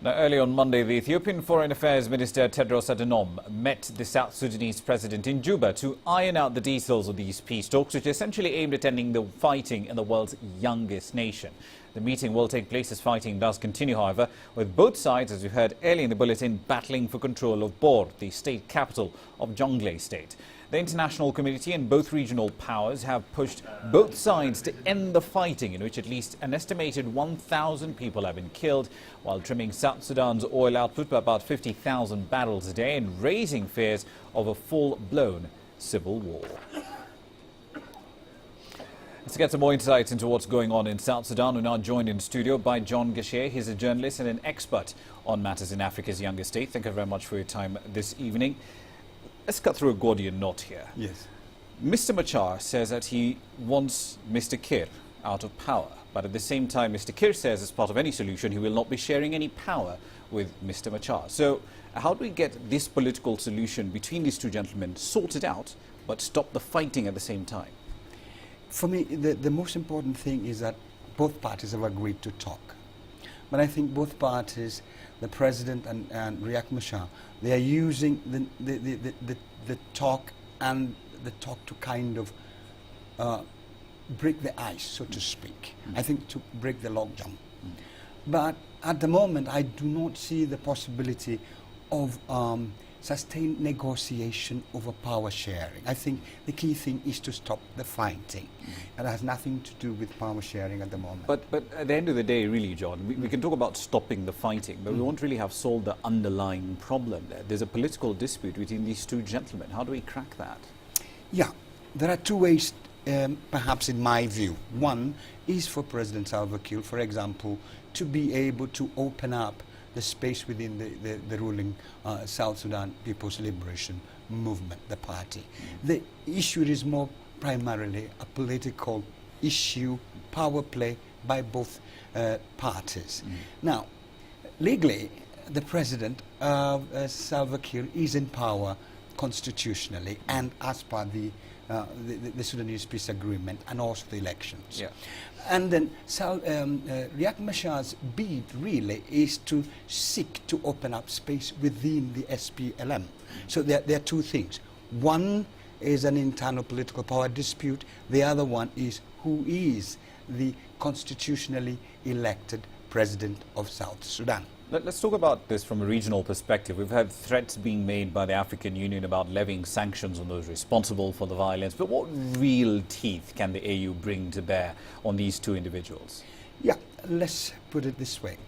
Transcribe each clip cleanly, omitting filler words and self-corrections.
Now, early on Monday, the Ethiopian Foreign Affairs Minister Tedros Adhanom met the South Sudanese president in Juba to iron out the details of these peace talks, which are essentially aimed at ending the fighting in the world's youngest nation. The meeting will take place as fighting does continue, however, with both sides, as you heard earlier in the bulletin, battling for control of Bor, the state capital of Jonglei state. The international community and both regional powers have pushed both sides to end the fighting, in which at least an estimated 1,000 people have been killed, while trimming South Sudan's oil output by about 50,000 barrels a day and raising fears of a full-blown civil war. Let's get some more insights into what's going on in South Sudan. We're now joined in studio by Gachie. He's a journalist and an expert on matters in Africa's youngest state. Thank you very much for your time this evening. Let's cut through a Gordian knot here. Yes. Mr. Machar says that he wants Mr. Kir out of power. But at the same time, Mr. Kir says as part of any solution, he will not be sharing any power with Mr. Machar. So how do we get this political solution between these two gentlemen sorted out, but stop the fighting at the same time? For me, the most important thing is that both parties have agreed to talk. But I think both parties, the president and Riek Machar, they are using the talk and the talk to kind of break the ice, so to speak. I think to break the logjam. But at the moment, I do not see the possibility of sustained negotiation over power sharing. I think the key thing is to stop the fighting. And it has nothing to do with power sharing at the moment. But at the end of the day, really, John, we can talk about stopping the fighting, but we won't really have solved the underlying problem there. There's a political dispute between these two gentlemen. How do we crack that? Yeah, there are two ways, perhaps in my view. One is for President Salva Kiir, for example, to be able to open up the space within the ruling South Sudan People's Liberation Movement, the party. The issue is more primarily a political issue, power play by both parties. Now, legally, the president, Salva Kiir, is in power constitutionally and as per the Sudanese peace agreement and also the elections. Yeah. And then Riek Machar's bid really is to seek to open up space within the SPLM. So there are two things. One is an internal political power dispute. The other one is who is the constitutionally elected president of South Sudan. Let's talk about this from a regional perspective. We've had threats being made by the African Union about levying sanctions on those responsible for the violence. But what real teeth can the AU bring to bear on these two individuals? Yeah, let's put it this way.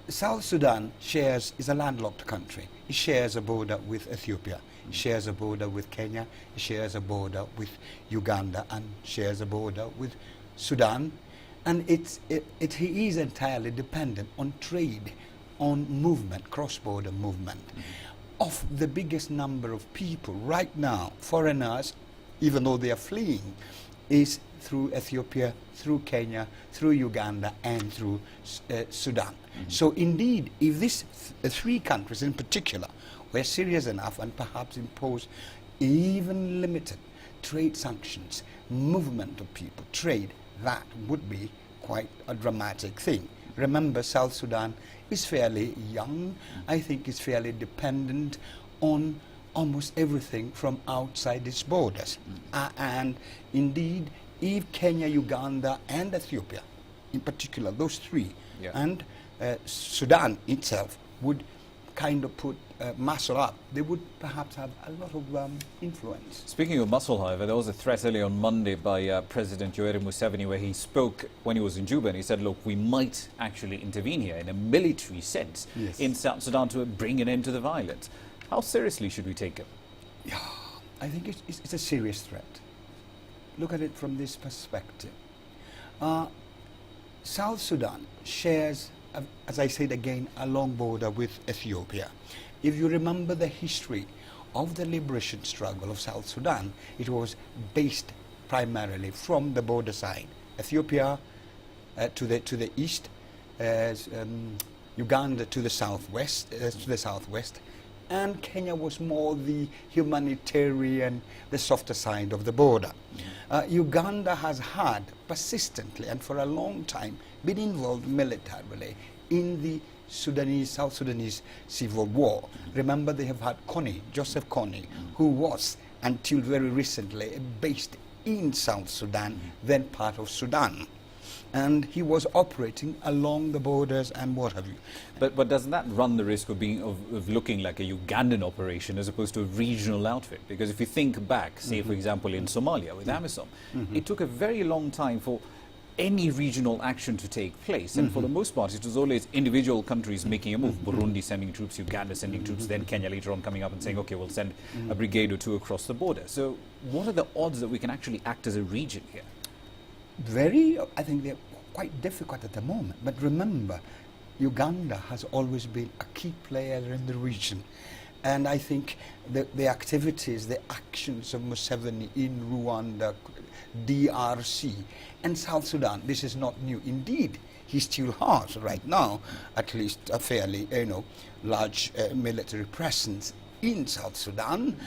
South Sudan is a landlocked country. It shares a border with Ethiopia. It shares a border with Kenya. It shares a border with Uganda and shares a border with Sudan. And he is entirely dependent on trade, on movement, cross-border movement. Of the biggest number of people right now, foreigners, even though they are fleeing, is through Ethiopia, through Kenya, through Uganda, and through Sudan. So indeed, if these three countries in particular were serious enough and perhaps impose even limited trade sanctions, movement of people, trade, that would be quite a dramatic thing. Remember, South Sudan is fairly young. I think it's fairly dependent on almost everything from outside its borders. And indeed, if Kenya, Uganda, and Ethiopia, in particular, those three, and Sudan itself would kind of put muscle up, they would perhaps have a lot of influence. Speaking of muscle, however, there was a threat earlier on Monday by President Yoweri Museveni, where he spoke when he was in Juba, and he said, look, we might actually intervene here in a military sense in South Sudan to bring an end to the violence. How seriously should we take it? Yeah, I think it's a serious threat. Look at it from this perspective. South Sudan shares, as I said again, a long border with Ethiopia. If you remember the history of the liberation struggle of South Sudan, it was based primarily from the border side. Ethiopia to the east, Uganda to the southwest, and Kenya was more the humanitarian, the softer side of the border. Uganda has had persistently and for a long time been involved militarily in the South Sudanese civil war. Remember, they have had Joseph Kony, who was, until very recently, based in South Sudan, then part of Sudan. And he was operating along the borders and what have you. But doesn't that run the risk of being of looking like a Ugandan operation as opposed to a regional outfit? Because if you think back, say for example in Somalia with AMISOM, it took a very long time for any regional action to take place, and for the most part it was always individual countries making a move. Burundi sending troops, Uganda sending troops, then Kenya later on coming up and saying, okay, we'll send a brigade or two across the border. So what are the odds that we can actually act as a region here? I think they're quite difficult at the moment. But remember, Uganda has always been a key player in the region. And I think the activities, the actions of Museveni in Rwanda, DRC, and South Sudan, this is not new. Indeed, he still has right now at least a fairly large military presence in South Sudan,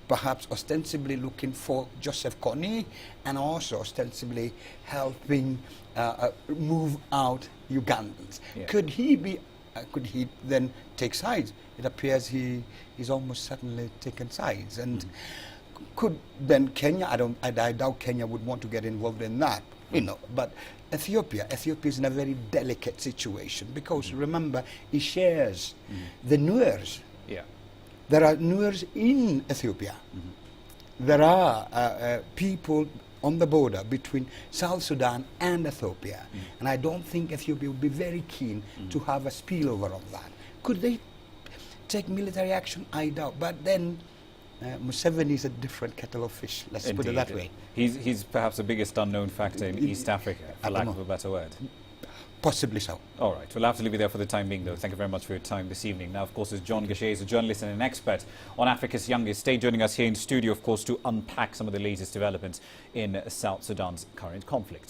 perhaps ostensibly looking for Joseph Kony and also ostensibly helping move out Ugandans. Yeah. Could he then take sides? It appears he's almost certainly taken sides. And could then Kenya, I doubt Kenya would want to get involved in that, but Ethiopia is in a very delicate situation because remember, it shares the Nuers. Yeah. There are Nuers in Ethiopia. There are people on the border between South Sudan and Ethiopia. And I don't think Ethiopia would be very keen to have a spillover of that. Could they take military action? I doubt. But then Museveni is a different kettle of fish, let's put it that way. He's perhaps the biggest unknown factor in East Africa, for lack of a better word. Possibly so. All right. We'll have to leave it there for the time being, though. Thank you very much for your time this evening. Now, of course, is John Gachie, is a journalist and an expert on Africa's youngest. Stay joining us here in studio, of course, to unpack some of the latest developments in South Sudan's current conflict.